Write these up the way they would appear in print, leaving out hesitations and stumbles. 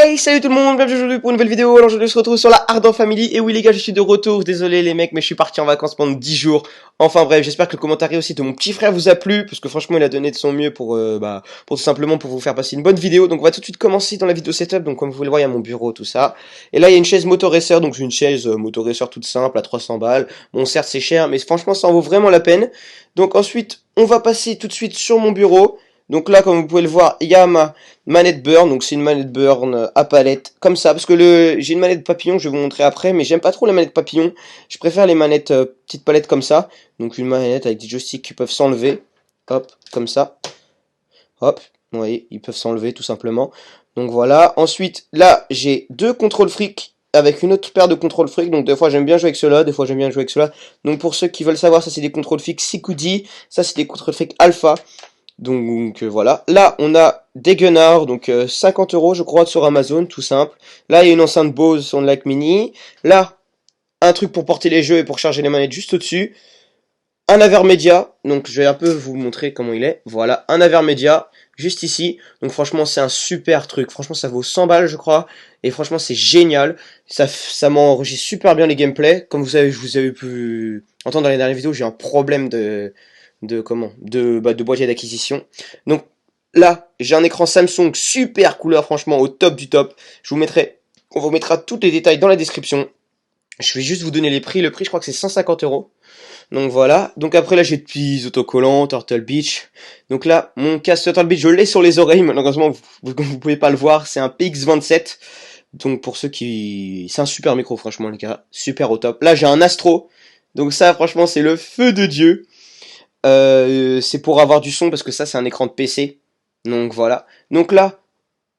Hey, salut tout le monde, bienvenue aujourd'hui pour une nouvelle vidéo. Alors aujourd'hui on se retrouve sur la Ardent Family. Et oui les gars, je suis de retour, désolé les mecs, mais je suis parti en vacances pendant 10 jours. Enfin bref, j'espère que le commentaire aussi de mon petit frère vous a plu, parce que franchement il a donné de son mieux pour tout simplement pour vous faire passer une bonne vidéo. Donc on va tout de suite commencer dans la vidéo setup. Donc comme vous pouvez le voir, il y a mon bureau, tout ça. Et là il y a une chaise motoracer, donc j'ai une chaise motoracer toute simple à 300 balles. Bon certes c'est cher, mais franchement ça en vaut vraiment la peine. Donc ensuite, on va passer tout de suite sur mon bureau. Donc là, comme vous pouvez le voir, il y a ma manette burn, donc c'est une manette burn à palette, comme ça, parce que j'ai une manette papillon, je vais vous montrer après, mais j'aime pas trop les manettes papillon, je préfère les manettes petites palettes comme ça, donc une manette avec des joysticks qui peuvent s'enlever, hop, comme ça, hop, vous voyez, ils peuvent s'enlever tout simplement, donc voilà. Ensuite, là, j'ai deux contrôles fric, avec une autre paire de contrôles fric, donc des fois j'aime bien jouer avec cela, des fois j'aime bien jouer avec cela, donc pour ceux qui veulent savoir, ça c'est des contrôles fric Sikudi, ça c'est des contrôles fric Alpha. Donc voilà, là on a des Gunnars, donc 50 € je crois sur Amazon, tout simple. Là il y a une enceinte Bose Soundlike Mini. Là, un truc pour porter les jeux et pour charger les manettes juste au-dessus. Un Avermedia, donc je vais un peu vous montrer comment il est. Voilà, un Avermedia, juste ici. Donc franchement c'est un super truc, franchement ça vaut 100 balles je crois. Et franchement c'est génial, ça m'enregistre super bien les gameplays. Comme vous avez pu entendre dans les dernières vidéos, j'ai un problème de boîtier d'acquisition. Donc là, j'ai un écran Samsung super couleur, franchement au top du top. On vous mettra tous les détails dans la description. Je vais juste vous donner les prix. Le prix, je crois que c'est 150 €. Donc voilà. Donc après là, j'ai des petits autocollants, Turtle Beach. Donc là, mon casque Turtle Beach, je l'ai sur les oreilles. Malheureusement, vous pouvez pas le voir. C'est un PX27. Donc pour ceux qui... C'est un super micro, franchement, les gars. Super au top. Là, j'ai un Astro. Donc ça, franchement, c'est le feu de Dieu. C'est pour avoir du son parce que ça c'est un écran de PC. Donc voilà. Donc là,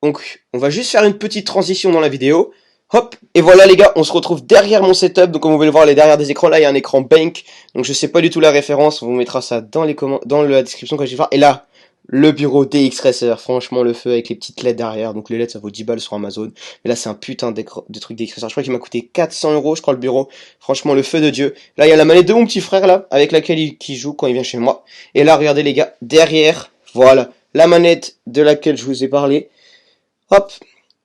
on va juste faire une petite transition dans la vidéo. Hop, et voilà les gars, on se retrouve derrière mon setup. Donc comme vous pouvez le voir, les derrière des écrans là, il y a un écran Bank. Donc je sais pas du tout la référence, on vous mettra ça dans dans la description quand je vais faire. Et là, le bureau DX Racer, franchement le feu avec les petites LED derrière. Donc les LED ça vaut 10 balles sur Amazon. Mais là c'est un putain de truc DX Racer. Je crois qu'il m'a coûté 400 €, je crois le bureau. Franchement le feu de Dieu. Là il y a la manette de mon petit frère là, avec laquelle il joue quand il vient chez moi. Et là regardez les gars, derrière, voilà, la manette de laquelle je vous ai parlé. Hop,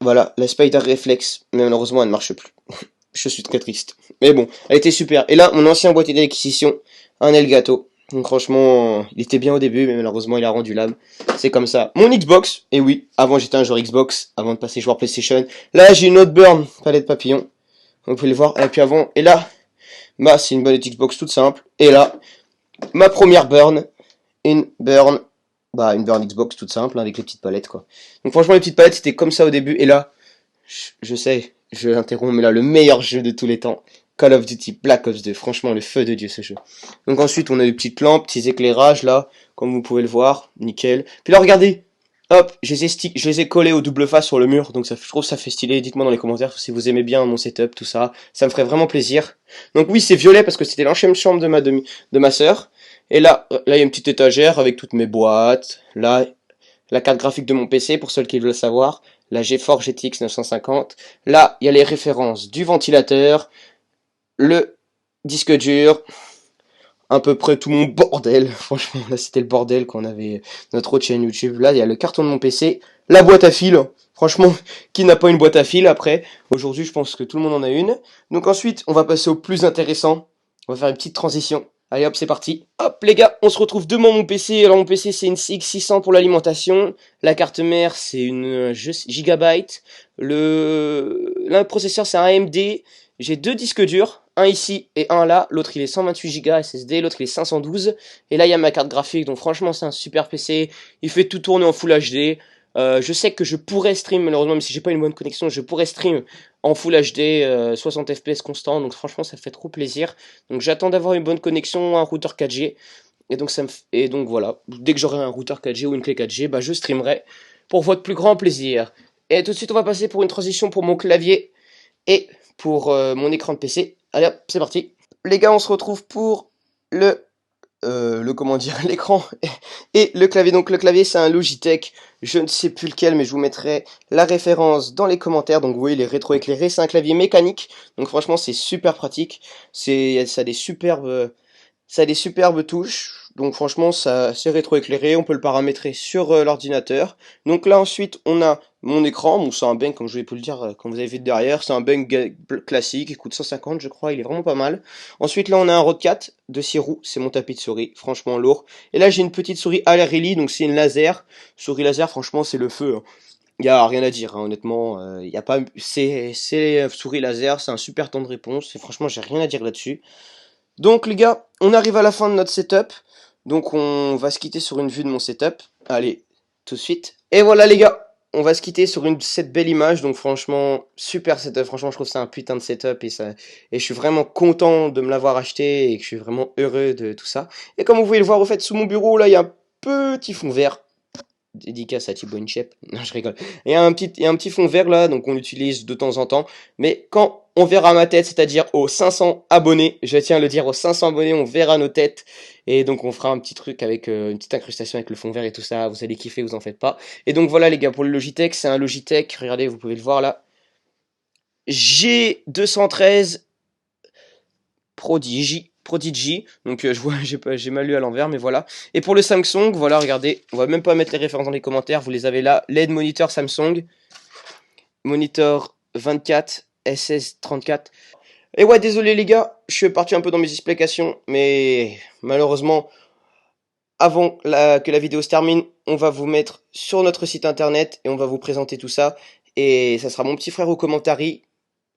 voilà, la Spider Reflex, mais malheureusement elle ne marche plus. Je suis très triste. Mais bon, elle était super. Et là, mon ancien boîtier d'acquisition, un Elgato. Donc franchement, il était bien au début, mais malheureusement il a rendu l'âme. C'est comme ça. Mon Xbox, et oui, avant j'étais un joueur Xbox, avant de passer joueur PlayStation. Là j'ai une autre burn, palette papillon. Vous pouvez le voir, et puis avant, et là, bah c'est une palette Xbox toute simple. Et là, ma première burn, une burn Xbox toute simple, hein, avec les petites palettes quoi. Donc franchement les petites palettes c'était comme ça au début, et là, je sais, je l'interromps, mais là le meilleur jeu de tous les temps, Call of Duty Black Ops 2, franchement le feu de Dieu ce jeu. Donc ensuite on a des petites lampes, petits éclairages là, comme vous pouvez le voir, nickel. Puis là regardez, hop, je les ai collés au double face sur le mur, donc ça, je trouve ça fait stylé, dites-moi dans les commentaires si vous aimez bien mon setup, tout ça, ça me ferait vraiment plaisir. Donc oui c'est violet parce que c'était l'ancienne chambre de ma sœur. Et là il y a une petite étagère avec toutes mes boîtes. Là, la carte graphique de mon PC pour ceux qui veulent savoir. La GeForce GTX 950. Là, il y a les références du ventilateur, le disque dur, à peu près tout mon bordel. Franchement, là c'était le bordel quand on avait notre autre chaîne YouTube. Là, il y a le carton de mon PC, la boîte à fil. Franchement, qui n'a pas une boîte à fil après? Aujourd'hui, je pense que tout le monde en a une. Donc ensuite, on va passer au plus intéressant. On va faire une petite transition. Allez hop, c'est parti. Hop les gars, on se retrouve devant mon PC. Alors mon PC c'est une CX600 pour l'alimentation. La carte mère c'est une Gigabyte. Le processeur c'est un AMD. J'ai deux disques durs, un ici et un là. L'autre il est 128 Go SSD, l'autre il est 512. Et là il y a ma carte graphique. Donc franchement c'est un super PC. Il fait tout tourner en Full HD. Je sais que je pourrais stream, malheureusement, même si j'ai pas une bonne connexion, je pourrais stream en Full HD, 60 FPS constant, donc franchement ça fait trop plaisir. Donc j'attends d'avoir une bonne connexion, un routeur 4G, et donc voilà, dès que j'aurai un routeur 4G ou une clé 4G, bah je streamerai pour votre plus grand plaisir. Et tout de suite on va passer pour une transition pour mon clavier et pour mon écran de PC. Allez hop, c'est parti. Les gars, on se retrouve pour comment dire, l'écran et le clavier. Donc le clavier c'est un Logitech, je ne sais plus lequel, mais je vous mettrai la référence dans les commentaires. Donc vous voyez, il est rétroéclairé, c'est un clavier mécanique, donc franchement c'est super pratique, ça a des superbes touches, donc franchement ça c'est rétroéclairé, on peut le paramétrer sur l'ordinateur. Donc là ensuite on a Mon écran, bon, c'est un bang, comme je vais pu le dire, comme vous avez vu derrière, c'est un bang classique, il coûte 150 je crois, il est vraiment pas mal. Ensuite là on a un Rode 4 de 6 roues, c'est mon tapis de souris, franchement lourd. Et là j'ai une petite souris Alarili, donc c'est une laser, souris laser franchement c'est le feu, hein. Il y a rien à dire, hein, honnêtement, il y a pas, c'est souris laser, c'est un super temps de réponse, et franchement j'ai rien à dire là-dessus. Donc les gars, on arrive à la fin de notre setup, donc on va se quitter sur une vue de mon setup, allez, tout de suite. Et voilà les gars, on va se quitter sur cette belle image, donc franchement, super setup, franchement je trouve ça un putain de setup, et je suis vraiment content de me l'avoir acheté, et que je suis vraiment heureux de tout ça. Et comme vous pouvez le voir, au fait, sous mon bureau, là, il y a un petit fond vert, dédicace à Thibaut Inchep, non je rigole. Il y a un petit fond vert là, donc on l'utilise de temps en temps. Mais quand on verra ma tête, c'est-à-dire aux 500 abonnés, je tiens à le dire, aux 500 abonnés, on verra nos têtes. Et donc on fera un petit truc avec une petite incrustation avec le fond vert et tout ça. Vous allez kiffer, vous en faites pas. Et donc voilà les gars, pour le Logitech, c'est un Logitech, regardez, vous pouvez le voir là. G213 Prodigy, donc je vois, j'ai mal lu à l'envers, mais voilà. Et pour le Samsung, voilà, regardez, on va même pas mettre les références dans les commentaires, vous les avez là. LED monitor Samsung, monitor 24, SS34. Et ouais, désolé les gars, je suis parti un peu dans mes explications, mais malheureusement, que la vidéo se termine, on va vous mettre sur notre site internet et on va vous présenter tout ça. Et ça sera mon petit frère au commentaire.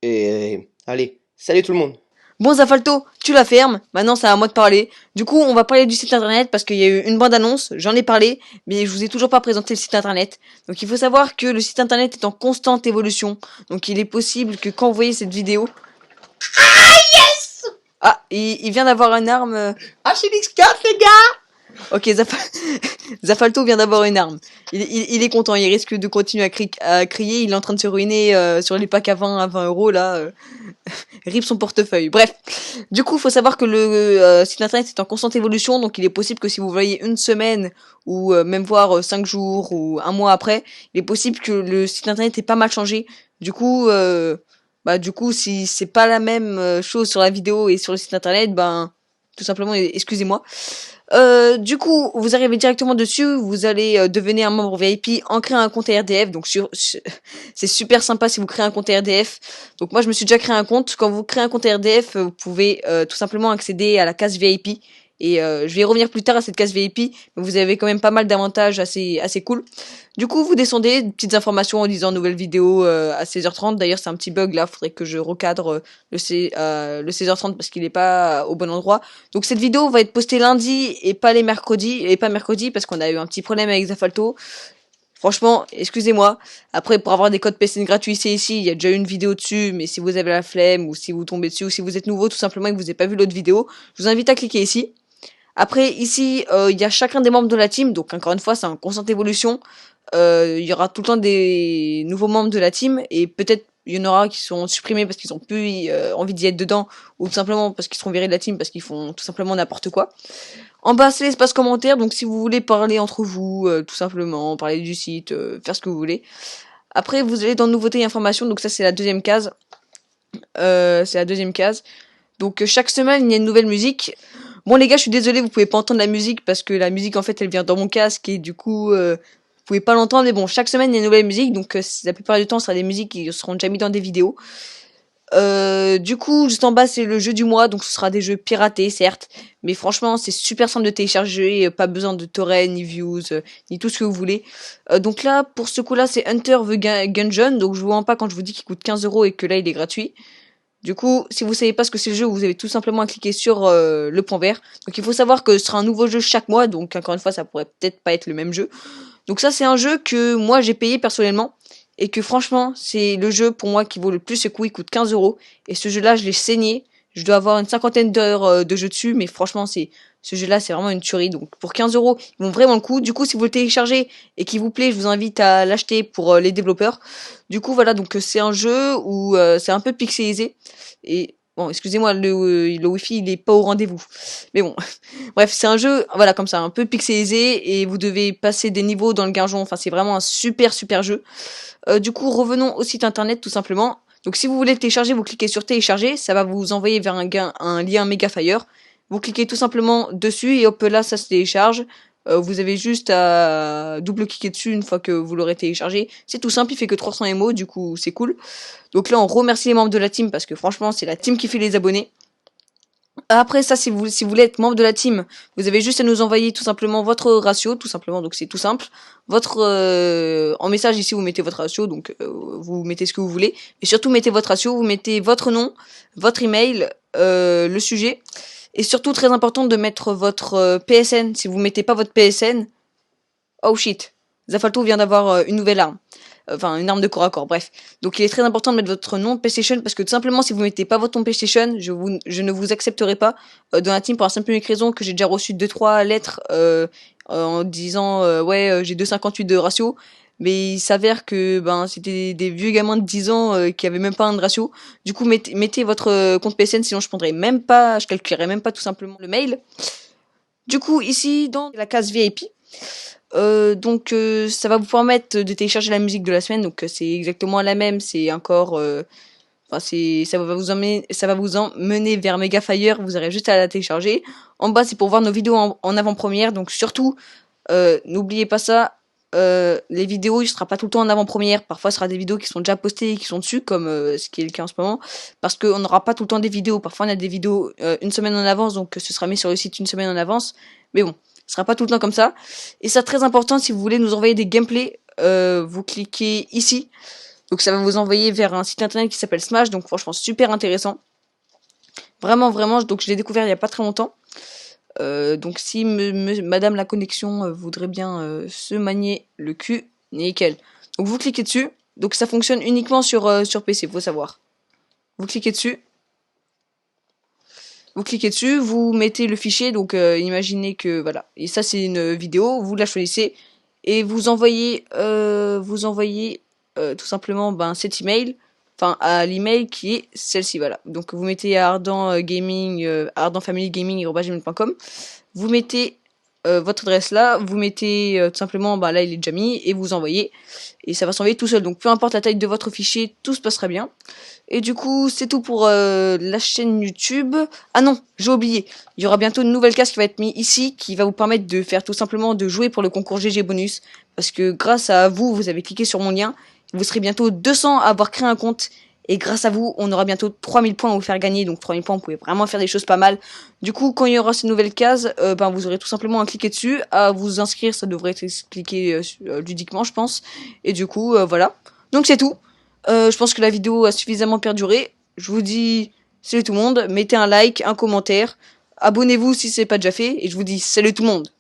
Et allez, salut tout le monde. Bon Zafalto, tu la fermes, maintenant c'est à moi de parler. Du coup on va parler du site internet parce qu'il y a eu une bande annonce, j'en ai parlé, mais je vous ai toujours pas présenté le site internet. Donc il faut savoir que le site internet est en constante évolution, donc il est possible que quand vous voyez cette vidéo... Ah, il vient d'avoir une arme... HMX4 les gars. Ok, Zafalto vient d'avoir une arme. Il est content, il risque de continuer à crier, il est en train de se ruiner sur les packs à 20 euros là. Rip son portefeuille. Bref, du coup, il faut savoir que le site internet est en constante évolution, donc il est possible que si vous voyez une semaine ou même voir 5 jours ou un mois après, il est possible que le site internet ait pas mal changé. Du coup, si c'est pas la même chose sur la vidéo et sur le site internet, ben tout simplement, excusez-moi. Du coup, vous arrivez directement dessus, vous allez devenir un membre VIP en créant un compte RDF. Donc c'est super sympa si vous créez un compte RDF. Donc moi je me suis déjà créé un compte. Quand vous créez un compte RDF, vous pouvez tout simplement accéder à la case VIP. Et je vais revenir plus tard à cette case VIP, mais vous avez quand même pas mal d'avantages assez cool. Du coup, vous descendez, petites informations en disant nouvelle vidéo à 16h30. D'ailleurs, c'est un petit bug là, faudrait que je recadre le 16h30 parce qu'il est pas au bon endroit. Donc cette vidéo va être postée lundi et pas les mercredis, et pas mercredi parce qu'on a eu un petit problème avec Zafalto. Franchement, excusez-moi. Après, pour avoir des codes PSN gratuits, c'est ici. Il y a déjà eu une vidéo dessus, mais si vous avez la flemme, ou si vous tombez dessus, ou si vous êtes nouveau, tout simplement, et que vous n'avez pas vu l'autre vidéo, je vous invite à cliquer ici. Après, ici, il y a chacun des membres de la team. Donc, encore une fois, c'est en constante évolution. Il y aura tout le temps des nouveaux membres de la team. Et peut-être, il y en aura qui sont supprimés parce qu'ils ont plus envie d'y être dedans. Ou tout simplement parce qu'ils seront virés de la team parce qu'ils font tout simplement n'importe quoi. En bas, c'est l'espace commentaire. Donc, si vous voulez parler entre vous, tout simplement, parler du site, faire ce que vous voulez. Après, vous allez dans nouveautés et informations. Donc, ça, c'est la deuxième case. Donc, chaque semaine, il y a une nouvelle musique. Bon les gars, je suis désolé, vous pouvez pas entendre la musique parce que la musique en fait elle vient dans mon casque et du coup vous pouvez pas l'entendre. Mais bon, chaque semaine il y a une nouvelle musique, donc la plupart du temps ce sera des musiques qui seront déjà mis dans des vidéos. Du coup, juste en bas c'est le jeu du mois, donc ce sera des jeux piratés certes, mais franchement c'est super simple de télécharger, pas besoin de torrent, ni views, ni tout ce que vous voulez. Donc là pour ce coup là c'est Hunter the Gungeon, donc je vous mens pas quand je vous dis qu'il coûte 15 € et que là il est gratuit. Du coup, si vous savez pas ce que c'est le jeu, vous avez tout simplement à cliquer sur le point vert. Donc il faut savoir que ce sera un nouveau jeu chaque mois, donc encore une fois, ça pourrait peut-être pas être le même jeu. Donc ça, c'est un jeu que moi j'ai payé personnellement et que franchement, c'est le jeu pour moi qui vaut le plus ce coup. Il coûte 15 €. Et ce jeu-là, je l'ai saigné. Je dois avoir une cinquantaine d'heures de jeu dessus, mais franchement, ce jeu-là, c'est vraiment une tuerie. Donc pour 15 €, ils vont vraiment le coup. Du coup, si vous le téléchargez et qu'il vous plaît, je vous invite à l'acheter pour les développeurs. Du coup, voilà, donc c'est un jeu où c'est un peu pixelisé. Et bon, excusez-moi, le Wi-Fi, il est pas au rendez-vous. Mais bon, bref, c'est un jeu, voilà, comme ça, un peu pixelisé et vous devez passer des niveaux dans le garjon. Enfin, c'est vraiment un super jeu. Du coup, revenons au site internet tout simplement. Donc si vous voulez le télécharger, vous cliquez sur télécharger, ça va vous envoyer vers un lien Megafire. Vous cliquez tout simplement dessus et hop là ça se télécharge. Vous avez juste à double-cliquer dessus une fois que vous l'aurez téléchargé. C'est tout simple, il fait que 300 MO, du coup c'est cool. Donc là on remercie les membres de la team parce que franchement c'est la team qui fait les abonnés. Après ça, si vous voulez être membre de la team, vous avez juste à nous envoyer tout simplement votre ratio, tout simplement, donc c'est tout simple. Votre en message ici, vous mettez votre ratio, donc vous mettez ce que vous voulez, et surtout mettez votre ratio, vous mettez votre nom, votre email, le sujet, et surtout très important de mettre votre PSN. Si vous mettez pas votre PSN, oh shit, Zafalto vient d'avoir une nouvelle arme. Enfin, une arme de corps à corps, bref. Donc il est très important de mettre votre nom PlayStation parce que tout simplement si vous mettez pas votre nom PlayStation, je ne vous accepterai pas dans la team pour la simple et unique raison que j'ai déjà reçu 2-3 lettres en disant ouais j'ai 2,58 de ratio. Mais il s'avère que ben c'était des vieux gamins de 10 ans qui avaient même pas un de ratio. Du coup mettez votre compte PSN sinon je prendrai même pas, je calculerai même pas tout simplement le mail. Du coup ici dans la case VIP, ça va vous permettre de télécharger la musique de la semaine. Donc c'est exactement la même. C'est encore, ça va vous emmener vers Megafire. Vous aurez juste à la télécharger. En bas c'est pour voir nos vidéos en avant-première. Donc surtout, n'oubliez pas ça. Les vidéos, il sera pas tout le temps en avant-première. Parfois, ce sera des vidéos qui sont déjà postées et qui sont dessus, comme ce qui est le cas en ce moment. Parce qu'on n'aura pas tout le temps des vidéos. Parfois, on a des vidéos une semaine en avance, donc ce sera mis sur le site une semaine en avance. Mais bon, ce sera pas tout le temps comme ça. Et ça, très important, si vous voulez nous envoyer des gameplays, vous cliquez ici. Donc ça va vous envoyer vers un site internet qui s'appelle Smash. Donc franchement, super intéressant. Vraiment, vraiment. Donc je l'ai découvert il y a pas très longtemps. Donc si Madame la connexion voudrait bien se manier le cul, nickel. Donc vous cliquez dessus. Donc ça fonctionne uniquement sur PC, faut savoir. Vous cliquez dessus. Vous cliquez dessus, vous mettez le fichier. Donc imaginez que voilà. Et ça c'est une vidéo. Vous la choisissez et vous envoyez tout simplement cet email. Enfin à l'email qui est celle-ci, voilà. Donc vous mettez Ardent Gaming, Ardent Family Gaming @gmail.com. Vous mettez votre adresse là, vous mettez tout simplement, là il est déjà mis et vous envoyez et ça va s'envoyer tout seul. Donc peu importe la taille de votre fichier, tout se passera bien. Et du coup c'est tout pour la chaîne YouTube. Ah non, j'ai oublié. Il y aura bientôt une nouvelle case qui va être mise ici, qui va vous permettre de faire tout simplement de jouer pour le concours GG bonus, parce que grâce à vous, vous avez cliqué sur mon lien. Vous serez bientôt 200 à avoir créé un compte. Et grâce à vous, on aura bientôt 3000 points à vous faire gagner. Donc 3000 points, vous pouvez vraiment faire des choses pas mal. Du coup, quand il y aura cette nouvelle case, vous aurez tout simplement à cliquer dessus, à vous inscrire. Ça devrait être expliqué ludiquement, je pense. Et du coup, voilà. Donc c'est tout. Je pense que la vidéo a suffisamment perduré. Je vous dis salut tout le monde. Mettez un like, un commentaire. Abonnez-vous si c'est pas déjà fait. Et je vous dis salut tout le monde.